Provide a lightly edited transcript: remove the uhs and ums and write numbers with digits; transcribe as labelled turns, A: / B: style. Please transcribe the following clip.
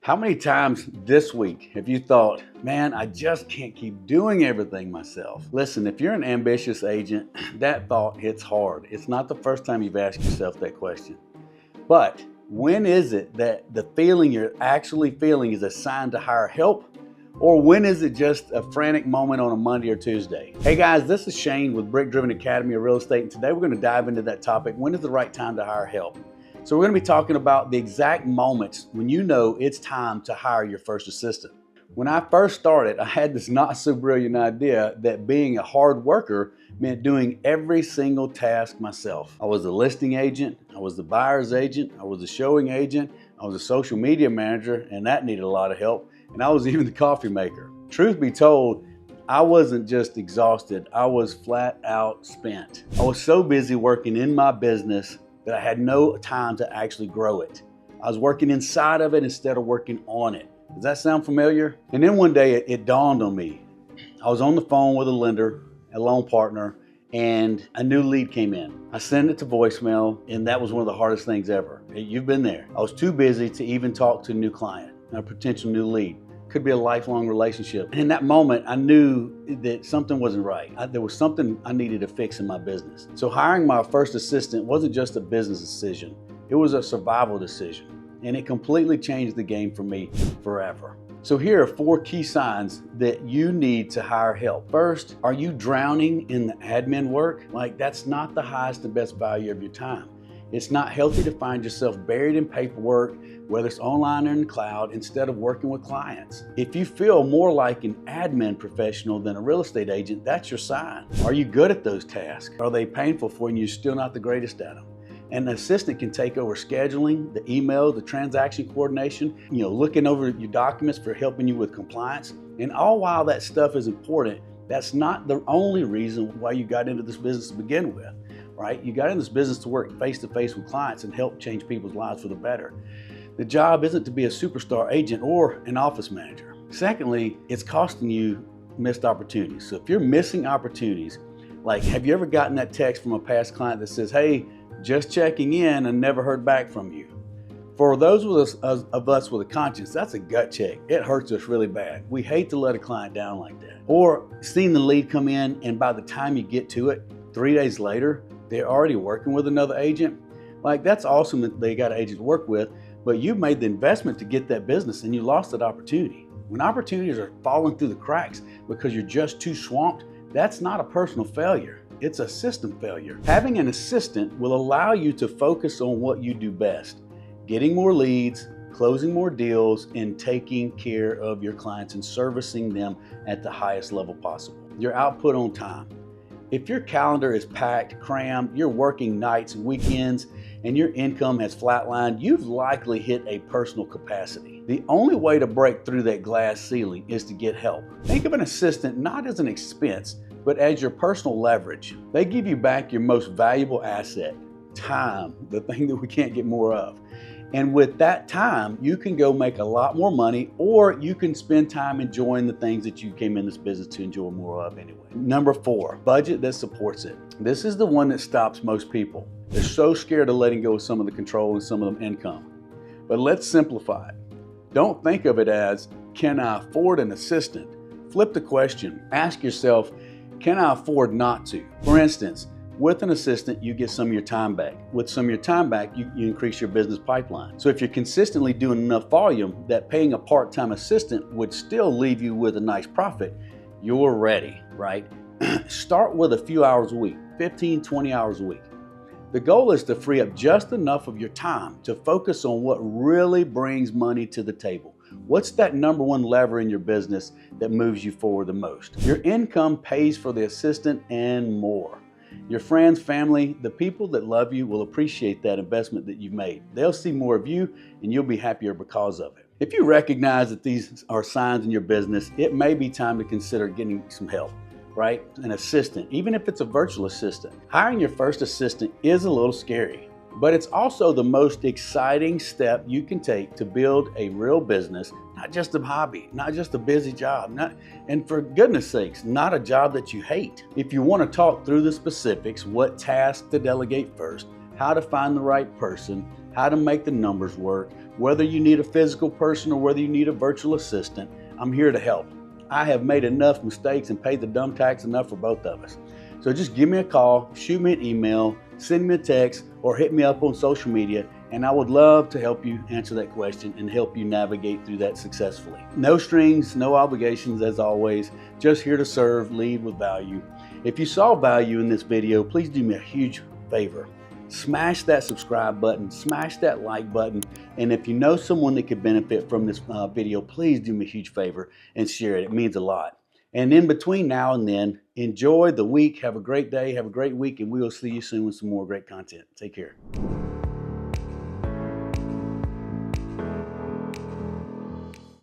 A: How many times this week have you thought, man, I just can't keep doing everything myself? Listen, if you're an ambitious agent, that thought hits hard. It's not the first time you've asked yourself that question. But when is it that the feeling you're actually feeling is a sign to hire help? Or when is it just a frantic moment on a Monday or Tuesday? Hey guys, this is Shane with BrickDriven Academy of Real Estate, and today we're going to dive into that topic. When is the right time to hire help? So we're going to be talking about the exact moments when you know it's time to hire your first assistant. When I first started, I had this not so brilliant idea that being a hard worker meant doing every single task myself. I was a listing agent, I was the buyer's agent, I was a showing agent, I was a social media manager, and that needed a lot of help, and I was even the coffee maker. Truth be told, I wasn't just exhausted, I was flat out spent. I was so busy working in my business that I had no time to actually grow it. I was working inside of it instead of working on it. Does that sound familiar? And then one day it dawned on me. I was on the phone with a lender, a loan partner, and a new lead came in. I sent it to voicemail, and that was one of the hardest things ever. You've been there. I was too busy to even talk to a new client, a potential new lead. Could be a lifelong relationship. And in that moment, I knew that something wasn't right. There was something I needed to fix in my business. So hiring my first assistant wasn't just a business decision. It was a survival decision. And it completely changed the game for me forever. So here are 4 key signs that you need to hire help. First, are you drowning in the admin work? Like, that's not the highest and best value of your time. It's not healthy to find yourself buried in paperwork, whether it's online or in the cloud, instead of working with clients. If you feel more like an admin professional than a real estate agent, that's your sign. Are you good at those tasks? Are they painful for you and you're still not the greatest at them? And an assistant can take over scheduling, the email, the transaction coordination, looking over your documents for helping you with compliance. And all while that stuff is important, that's not the only reason why you got into this business to begin with, right? You got in this business to work face-to-face with clients and help change people's lives for the better. The job isn't to be a superstar agent or an office manager. Secondly, it's costing you missed opportunities. So if you're missing opportunities, like, have you ever gotten that text from a past client that says, hey, just checking in and never heard back from you? For those of us with a conscience, that's a gut check. It hurts us really bad. We hate to let a client down like that. Or seeing the lead come in and by the time you get to it, 3 days later, they're already working with another agent. Like, that's awesome that they got an agent to work with, but you made the investment to get that business and you lost that opportunity. When opportunities are falling through the cracks because you're just too swamped, that's not a personal failure. It's a system failure. Having an assistant will allow you to focus on what you do best: getting more leads, closing more deals, and taking care of your clients and servicing them at the highest level possible. Your output on time. If your calendar is packed, crammed, you're working nights and weekends, and your income has flatlined, you've likely hit a personal capacity. The only way to break through that glass ceiling is to get help. Think of an assistant not as an expense, but as your personal leverage. They give you back your most valuable asset, time, the thing that we can't get more of. And with that time, you can go make a lot more money, or you can spend time enjoying the things that you came in this business to enjoy more of anyway. Number 4, budget that supports it. This is the one that stops most people. They're so scared of letting go of some of the control and some of the income. But let's simplify it. Don't think of it as, can I afford an assistant? Flip the question. Ask yourself, can I afford not to? For instance, with an assistant, you get some of your time back. With some of your time back, you increase your business pipeline. So if you're consistently doing enough volume that paying a part-time assistant would still leave you with a nice profit, you're ready, right? Start with a few hours a week, 15, 20 hours a week. The goal is to free up just enough of your time to focus on what really brings money to the table. What's that number 1 lever in your business that moves you forward the most? Your income pays for the assistant and more. Your friends, family, the people that love you will appreciate that investment that you've made. They'll see more of you and you'll be happier because of it. If you recognize that these are signs in your business, it may be time to consider getting some help, right? An assistant, even if it's a virtual assistant. Hiring your first assistant is a little scary, but it's also the most exciting step you can take to build a real business, not just a hobby, not just a busy job, and for goodness sakes, not a job that you hate. If you want to talk through the specifics, what tasks to delegate first, how to find the right person, how to make the numbers work, whether you need a physical person or whether you need a virtual assistant. I'm here to help. I have made enough mistakes and paid the dumb tax enough for both of us. So just give me a call, shoot me an email, send me a text, or hit me up on social media, and I would love to help you answer that question and help you navigate through that successfully. No strings, no obligations as always, just here to serve, lead with value. If you saw value in this video, please do me a huge favor. Smash that subscribe button, smash that like button, and if you know someone that could benefit from this video, please do me a huge favor and share it. It means a lot. And in between now and then, enjoy the week. Have a great day, have a great week, and we will see you soon with some more great content. Take care.